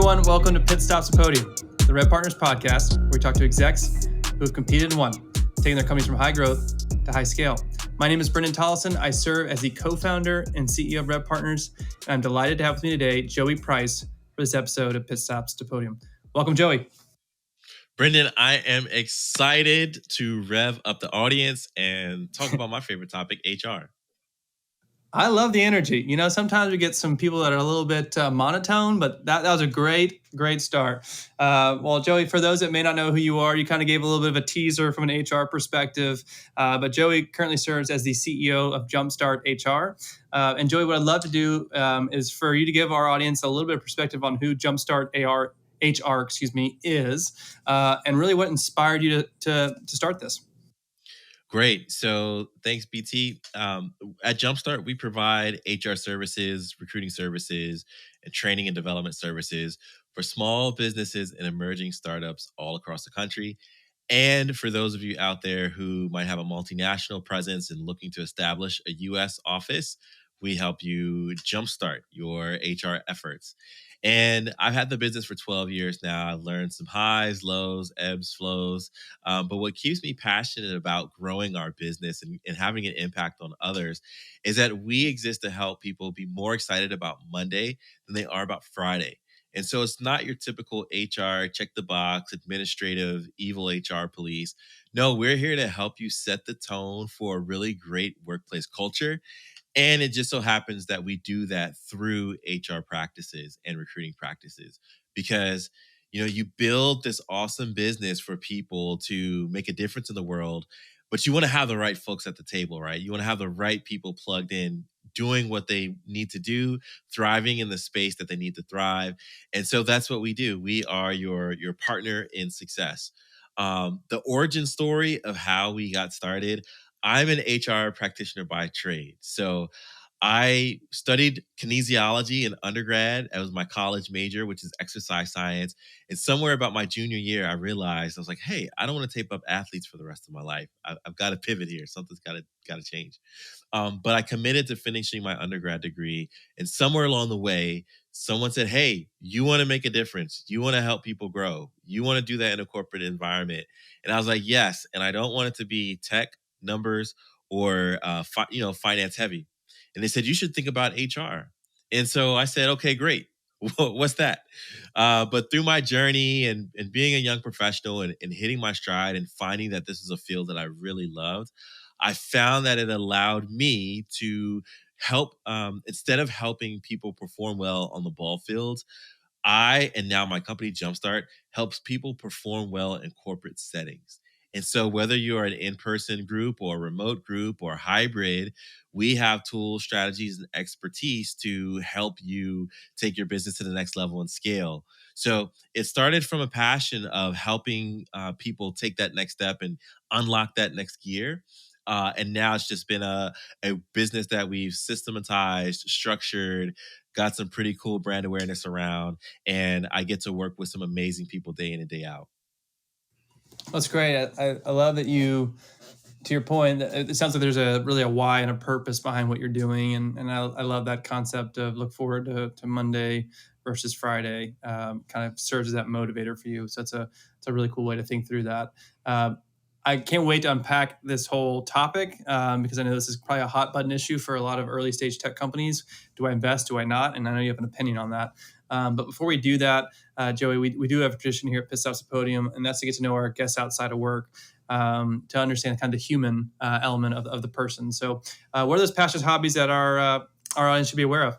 everyone. Welcome to Pit Stops and Podium, the RevPartners podcast, where we talk to execs who have competed and won, taking their companies from high growth to high scale. My name is Brendan Tollison. I serve as the co-founder and CEO of RevPartners, and I'm delighted to have with me today Joey Price for this episode of Pit Stops to Podium. Welcome, Joey. Brendan, I am excited to rev up the audience and talk about my favorite topic, HR. I love the energy. You know, sometimes we get some people that are a little bit monotone, but that was a great start. Well, Joey, for those that may not know who you are, you kind of gave a little bit of a teaser from an HR perspective, but Joey currently serves as the CEO of Jumpstart HR. And Joey, what I'd love to do is for you to give our audience a little bit of perspective on who Jumpstart HR is, and really what inspired you to start this. Great. So thanks, BT. At Jumpstart, we provide HR services, recruiting services, and training and development services for small businesses and emerging startups all across the country. And for those of you out there who might have a multinational presence and looking to establish a US office, we help you jumpstart your HR efforts. And I've had the business for 12 years now. I've learned some highs, lows, ebbs, flows. But what keeps me passionate about growing our business and having an impact on others is that we exist to help people be more excited about Monday than they are about Friday. And so it's not your typical HR, check the box, administrative, evil HR police. No, we're here to help you set the tone for a really great workplace culture. And it just so happens that we do that through HR practices and recruiting practices because you build this awesome business for people to make a difference in the world, but you want to have the right folks at the table, right? You want to have the right people plugged in, doing what they need to do, thriving in the space that they need to thrive. And so that's what we do. We are your partner in success. The origin story of how we got started. I'm an HR practitioner by trade. So I studied kinesiology in undergrad. That was my college major, which is exercise science. And somewhere about my junior year, I realized I was like, "Hey, I don't want to tape up athletes for the rest of my life. I've got to pivot here. Something's got to change." But I committed to finishing my undergrad degree, and somewhere along the way, someone said, "Hey, you want to make a difference. You want to help people grow. You want to do that in a corporate environment." And I was like, "Yes." And I don't want it to be tech, numbers, or finance heavy. And they said, "You should think about HR." And so I said, "Okay, great. What's that?" But through my journey and being a young professional and hitting my stride and finding that this is a field that I really loved, I found that it allowed me to help, instead of helping people perform well on the ball fields, and now my company Jumpstart helps people perform well in corporate settings. And so whether you're an in-person group or a remote group or hybrid, we have tools, strategies, and expertise to help you take your business to the next level and scale. So it started from a passion of helping people take that next step and unlock that next gear. And now it's just been a business that we've systematized, structured, got some pretty cool brand awareness around, and I get to work with some amazing people day in and day out. That's great. I love that you, to your point, it sounds like there's really a why and a purpose behind what you're doing. And I love that concept of look forward to Monday versus Friday, kind of serves as that motivator for you. So it's a really cool way to think through that. I can't wait to unpack this whole topic because I know this is probably a hot button issue for a lot of early stage tech companies. Do I invest? Do I not? And I know you have an opinion on that. But before we do that, Joey, we do have a tradition here at Pit Stops Podium, and that's to get to know our guests outside of work, to understand kind of the human element of the person. So what are those passions, hobbies that our audience should be aware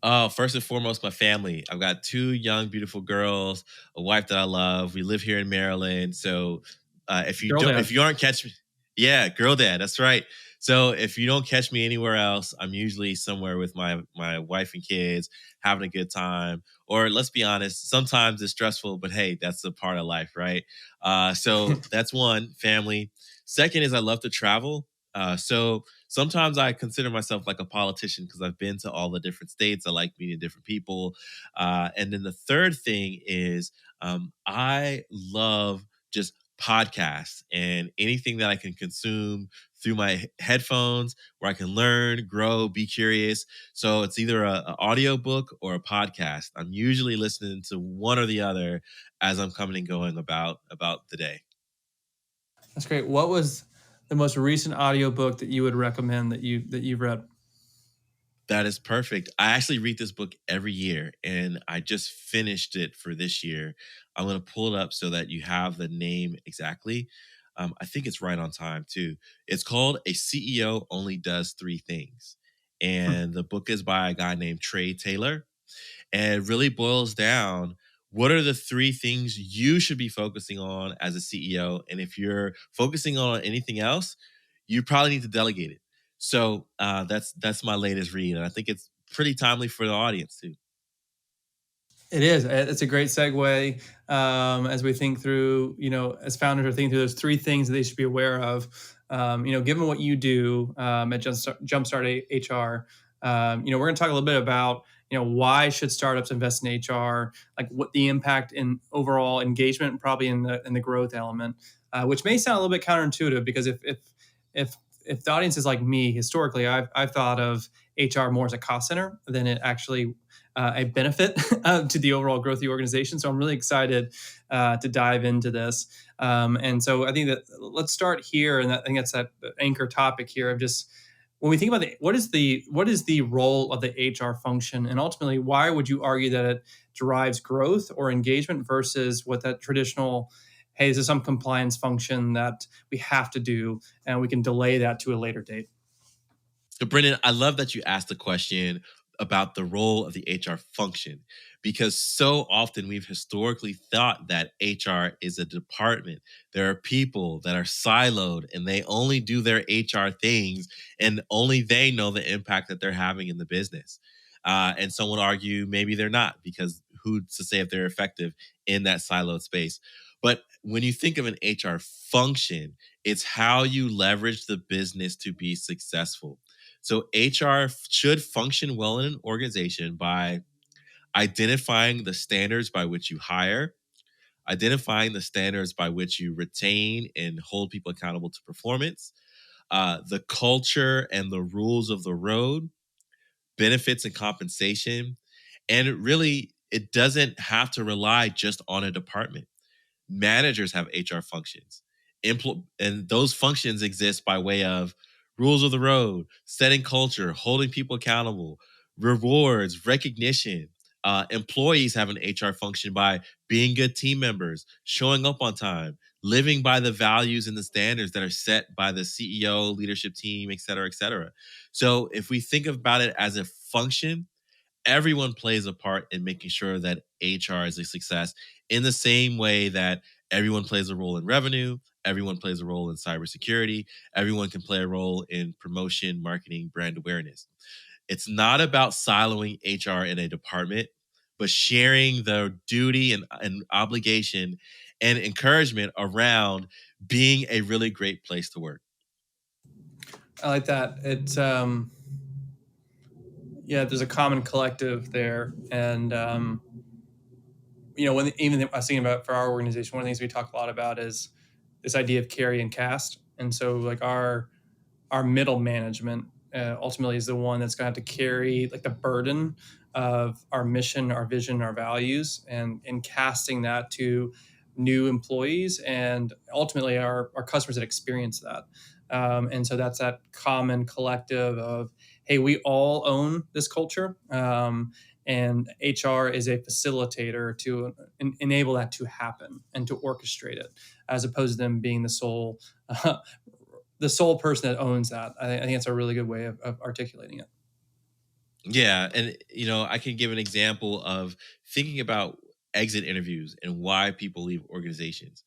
of? First and foremost, my family. I've got two young, beautiful girls, a wife that I love. We live here in Maryland. So if you aren't catching me, yeah, girl dad, that's right. So if you don't catch me anywhere else, I'm usually somewhere with my wife and kids, having a good time. Or let's be honest, sometimes it's stressful, but hey, that's a part of life, right? So that's one, family. Second is I love to travel. So sometimes I consider myself like a politician because I've been to all the different states. I like meeting different people. And then the third thing is I love just podcasts and anything that I can consume through my headphones where I can learn, grow, be curious. So it's either a audio book or a podcast. I'm usually listening to one or the other as I'm coming and going about the day. That's great. What was the most recent audiobook that you would recommend that you've read? That is perfect. I actually read this book every year and I just finished it for this year. I'm going to pull it up so that you have the name exactly. I think it's right on time too. It's called A CEO Only Does Three Things. Hmm. And the book is by a guy named Trey Taylor. And it really boils down what are the three things you should be focusing on as a CEO? And if you're focusing on anything else, you probably need to delegate it. So that's my latest read, and I think it's pretty timely for the audience too. It is. It's a great segue as we think through, as founders are thinking through those three things that they should be aware of. Given what you do at Jumpstart HR, we're going to talk a little bit about, why should startups invest in HR, like what the impact in overall engagement, and probably in the growth element, which may sound a little bit counterintuitive because if if the audience is like me, historically, I've thought of HR more as a cost center than it actually a benefit to the overall growth of the organization. So I'm really excited to dive into this. And so I think that let's start here, and I think that's that anchor topic here of just when we think about what is the role of the HR function, and ultimately why would you argue that it drives growth or engagement versus what that traditional, hey, this is some compliance function that we have to do and we can delay that to a later date. So, Brendan, I love that you asked the question about the role of the HR function because so often we've historically thought that HR is a department. There are people that are siloed and they only do their HR things and only they know the impact that they're having in the business. And some would argue maybe they're not because who's to say if they're effective in that siloed space? But when you think of an HR function, it's how you leverage the business to be successful. So HR should function well in an organization by identifying the standards by which you hire, identifying the standards by which you retain and hold people accountable to performance, the culture and the rules of the road, benefits and compensation. And it doesn't have to rely just on a department. Managers have HR functions. And those functions exist by way of rules of the road, setting culture, holding people accountable, rewards, recognition. Employees have an HR function by being good team members, showing up on time, living by the values and the standards that are set by the CEO, leadership team, et cetera, et cetera. So if we think about it as a function, everyone plays a part in making sure that HR is a success in the same way that everyone plays a role in revenue, everyone plays a role in cybersecurity, everyone can play a role in promotion, marketing, brand awareness. It's not about siloing HR in a department, but sharing the duty and obligation and encouragement around being a really great place to work. I like that. It's yeah, there's a common collective there, and when even I was thinking about for our organization, one of the things we talk a lot about is this idea of carry and cast, and so like our middle management ultimately is the one that's going to have to carry like the burden of our mission, our vision, our values, and casting that to new employees and ultimately our customers that experience that. And so that's that common collective of, hey, we all own this culture. And HR is a facilitator to enable that to happen and to orchestrate it, as opposed to them being the sole person that owns that. I think it's a really good way of articulating it. Yeah, and I can give an example of thinking about exit interviews and why people leave organizations.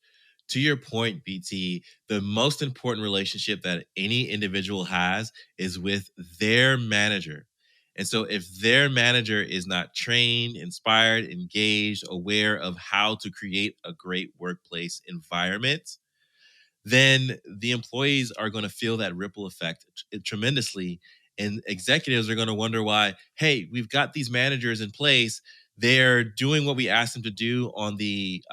To your point, BT, the most important relationship that any individual has is with their manager. And so if their manager is not trained, inspired, engaged, aware of how to create a great workplace environment, then the employees are going to feel that ripple effect tremendously. And executives are going to wonder why, hey, we've got these managers in place. They're doing what we asked them to do on the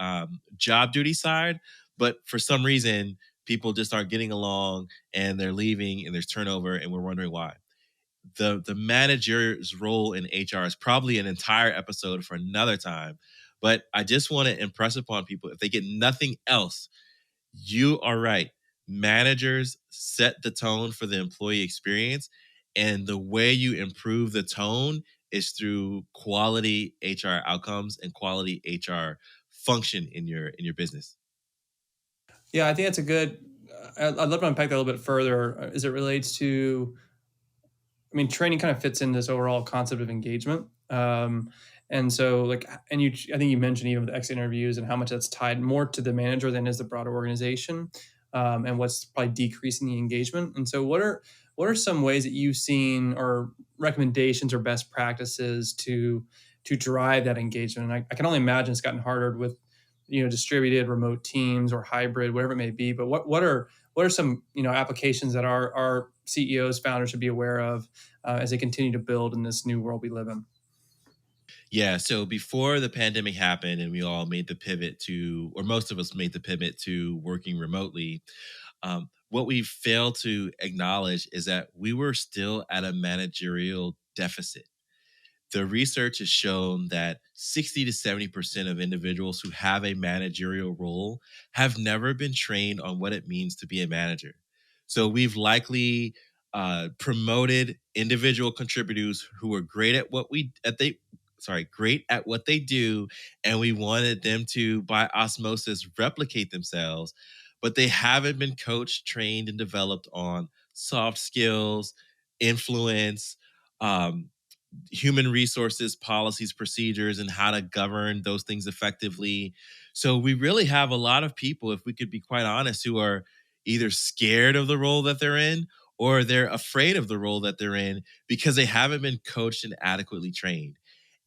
job duty side. But for some reason, people just aren't getting along and they're leaving and there's turnover and we're wondering why. The manager's role in HR is probably an entire episode for another time. But I just want to impress upon people, if they get nothing else, you are right. Managers set the tone for the employee experience, and the way you improve the tone is through quality HR outcomes and quality HR function in your business. Yeah, I think that's a good. I'd love to unpack that a little bit further as it relates to. I mean, training kind of fits in this overall concept of engagement. And so, like, and you, I think you mentioned even with exit interviews and how much that's tied more to the manager than is the broader organization, and what's probably decreasing the engagement. And so, what are some ways that you've seen or recommendations or best practices to drive that engagement? And I can only imagine it's gotten harder with distributed remote teams or hybrid, whatever it may be. But what are some applications that our CEOs, founders should be aware of as they continue to build in this new world we live in? Yeah. So before the pandemic happened and we all made the pivot to, or most of us made the pivot to working remotely, what we failed to acknowledge is that we were still at a managerial deficit. The research has shown that 60 to 70% of individuals who have a managerial role have never been trained on what it means to be a manager. So we've likely promoted individual contributors who are great at great at what they do, and we wanted them to, by osmosis, replicate themselves, but they haven't been coached, trained, and developed on soft skills, influence, um, human resources policies, procedures, and how to govern those things effectively. So we really have a lot of people, if we could be quite honest, who are either scared of the role that they're in or they're afraid of the role that they're in because they haven't been coached and adequately trained.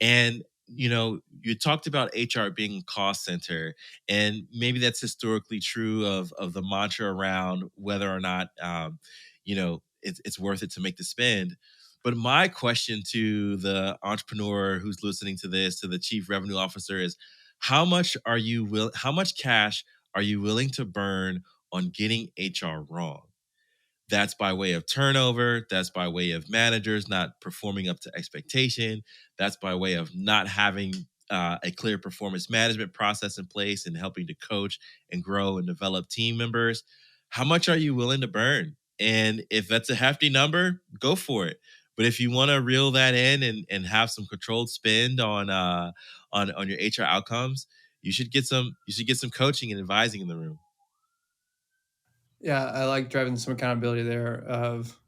And you talked about HR being a cost center, and maybe that's historically true of the mantra around whether or not it's worth it to make the spend. But my question to the entrepreneur who's listening to this, to the chief revenue officer, is how much cash are you willing to burn on getting HR wrong? That's by way of turnover. That's by way of managers not performing up to expectation. That's by way of not having a clear performance management process in place and helping to coach and grow and develop team members. How much are you willing to burn? And if that's a hefty number, go for it. But if you want to reel that in and have some controlled spend on your HR outcomes, you should get some coaching and advising in the room. Yeah, I like driving some accountability there. Of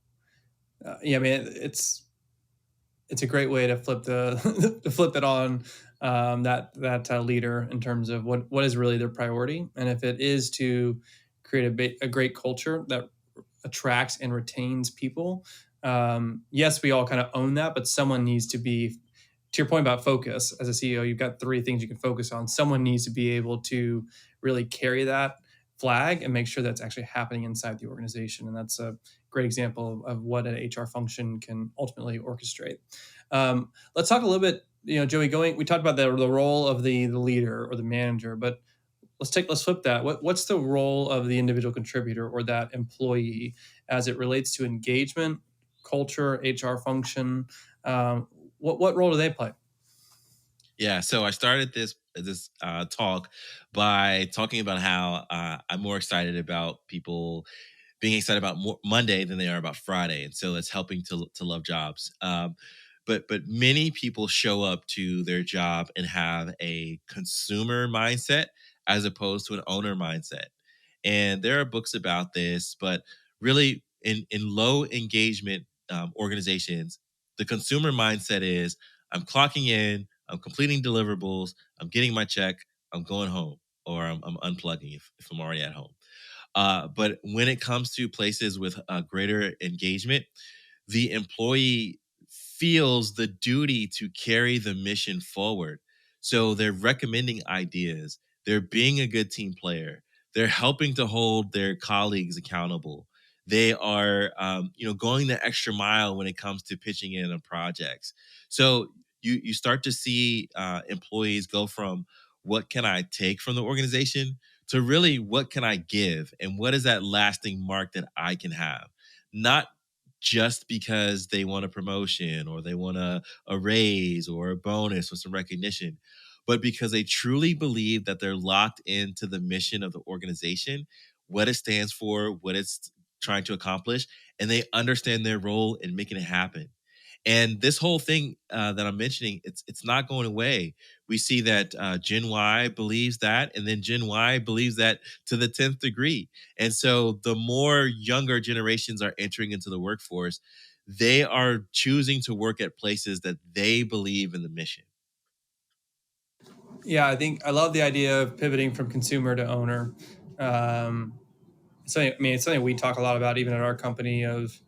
yeah, I mean, it's a great way to flip the to flip it on that leader in terms of what is really their priority, and if it is to create a great culture that attracts and retains people. Yes, we all kind of own that, but someone needs to be, to your point about focus, as a CEO, you've got three things you can focus on. Someone needs to be able to really carry that flag and make sure that's actually happening inside the organization. And that's a great example of what an HR function can ultimately orchestrate. Let's talk a little bit, Joey, we talked about the role of the leader or the manager, but let's flip that. What's the role of the individual contributor or that employee as it relates to engagement, culture, HR function? What role do they play? Yeah, so I started this talk by talking about how I'm more excited about people being excited about Monday than they are about Friday, and so that's helping to love jobs. But many people show up to their job and have a consumer mindset as opposed to an owner mindset, and there are books about this. But really, in low engagement organizations, the consumer mindset is I'm clocking in, I'm completing deliverables, I'm getting my check, I'm going home, or I'm unplugging if I'm already at home. But when it comes to places with greater engagement, the employee feels the duty to carry the mission forward. So they're recommending ideas, they're being a good team player, they're helping to hold their colleagues accountable. They are, going the extra mile when it comes to pitching in on projects. So you start to see employees go from what can I take from the organization to really what can I give and what is that lasting mark that I can have, not just because they want a promotion or they want a raise or a bonus or some recognition, but because they truly believe that they're locked into the mission of the organization, what it stands for, what it's trying to accomplish, and they understand their role in making it happen. And this whole thing that I'm mentioning, it's not going away. We see that Gen Y believes that, and then Gen Y believes that to the 10th degree. And so the more younger generations are entering into the workforce, they are choosing to work at places that they believe in the mission. Yeah, I think I love the idea of pivoting from consumer to owner. Um, it's something we talk a lot about, even at our company. Of,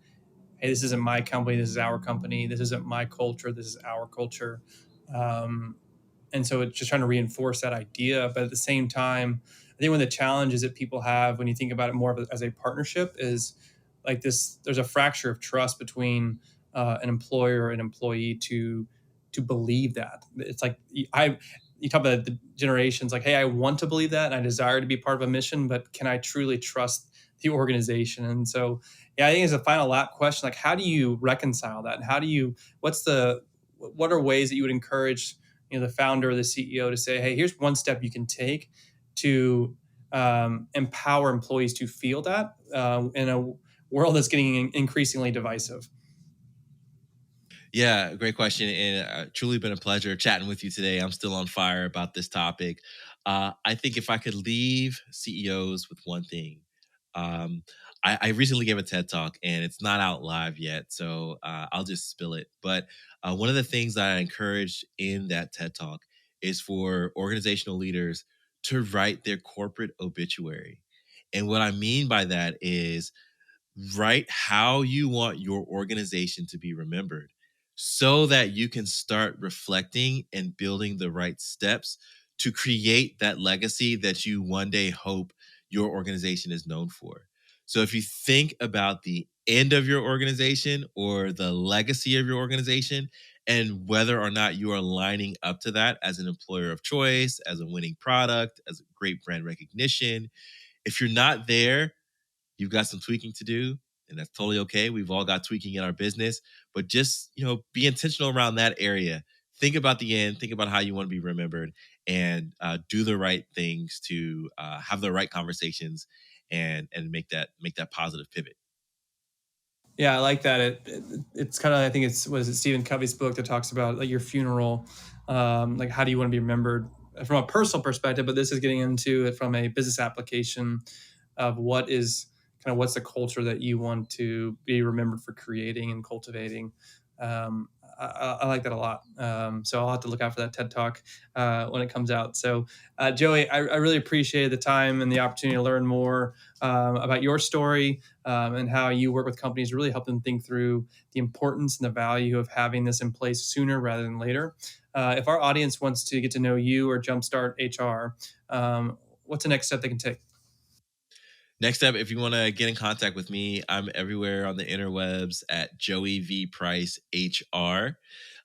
hey, this isn't my company, this is our company. This isn't my culture, this is our culture. Um, and so it's just trying to reinforce that idea. But at the same time, I think one of the challenges that people have when you think about it more as a partnership is like this. There's a fracture of trust between an employer and employee to believe that. It's like I you talk about the generations, like, hey, I want to believe that and I desire to be part of a mission, but can I truly trust the organization? And so, yeah, I think as a final lap question, like, how do you reconcile that? And how do you, what are ways that you would encourage, the founder or the CEO to say, hey, here's one step you can take to empower employees to feel that in a world that's getting increasingly divisive? Yeah, great question. And truly been a pleasure chatting with you today. I'm still on fire about this topic. I think if I could leave CEOs with one thing, um, I recently gave a TED talk and it's not out live yet. So I'll just spill it. But one of the things that I encouraged in that TED talk is for organizational leaders to write their corporate obituary. And what I mean by that is, write how you want your organization to be remembered so that you can start reflecting and building the right steps to create that legacy that you one day hope your organization is known for. So if you think about the end of your organization or the legacy of your organization and whether or not you are lining up to that as an employer of choice, as a winning product, as a great brand recognition, if you're not there, you've got some tweaking to do, and that's totally okay. We've all got tweaking in our business, but just, be intentional around that area. Think about the end, think about how you want to be remembered, and do the right things to have the right conversations and make that positive pivot. Yeah, I like that. It's kind of, I think it's, what is it, Stephen Covey's book that talks about like your funeral, like how do you want to be remembered from a personal perspective, but this is getting into it from a business application of what is kind of what's the culture that you want to be remembered for creating and cultivating. I like that a lot. So I'll have to look out for that TED Talk when it comes out. So, Joey, I really appreciate the time and the opportunity to learn more about your story and how you work with companies to really help them think through the importance and the value of having this in place sooner rather than later. If our audience wants to get to know you or Jumpstart HR, what's the next step they can take? Next up, if you want to get in contact with me, I'm everywhere on the interwebs at Joey V Price HR.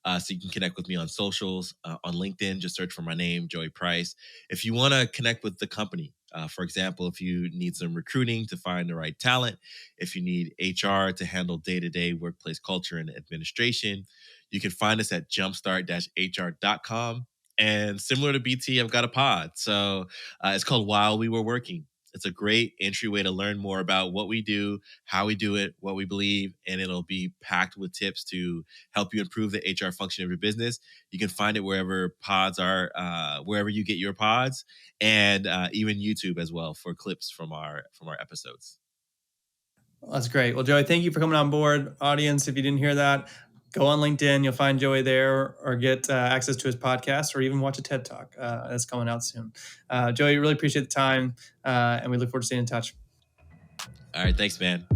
So you can connect with me on socials, on LinkedIn. Just search for my name, Joey Price. If you want to connect with the company, for example, if you need some recruiting to find the right talent, if you need HR to handle day to day workplace culture and administration, you can find us at jumpstart-hr.com. And similar to BT, I've got a pod. So it's called While We Were Working. It's a great entryway to learn more about what we do, how we do it, what we believe, and it'll be packed with tips to help you improve the HR function of your business. You can find it wherever pods are, wherever you get your pods, and even YouTube as well for clips from our episodes. That's great. Well, Joey, thank you for coming on board. Audience, if you didn't hear that, go on LinkedIn. You'll find Joey there or get access to his podcast or even watch a TED Talk that's coming out soon. Joey, really appreciate the time and we look forward to staying in touch. All right, thanks, man.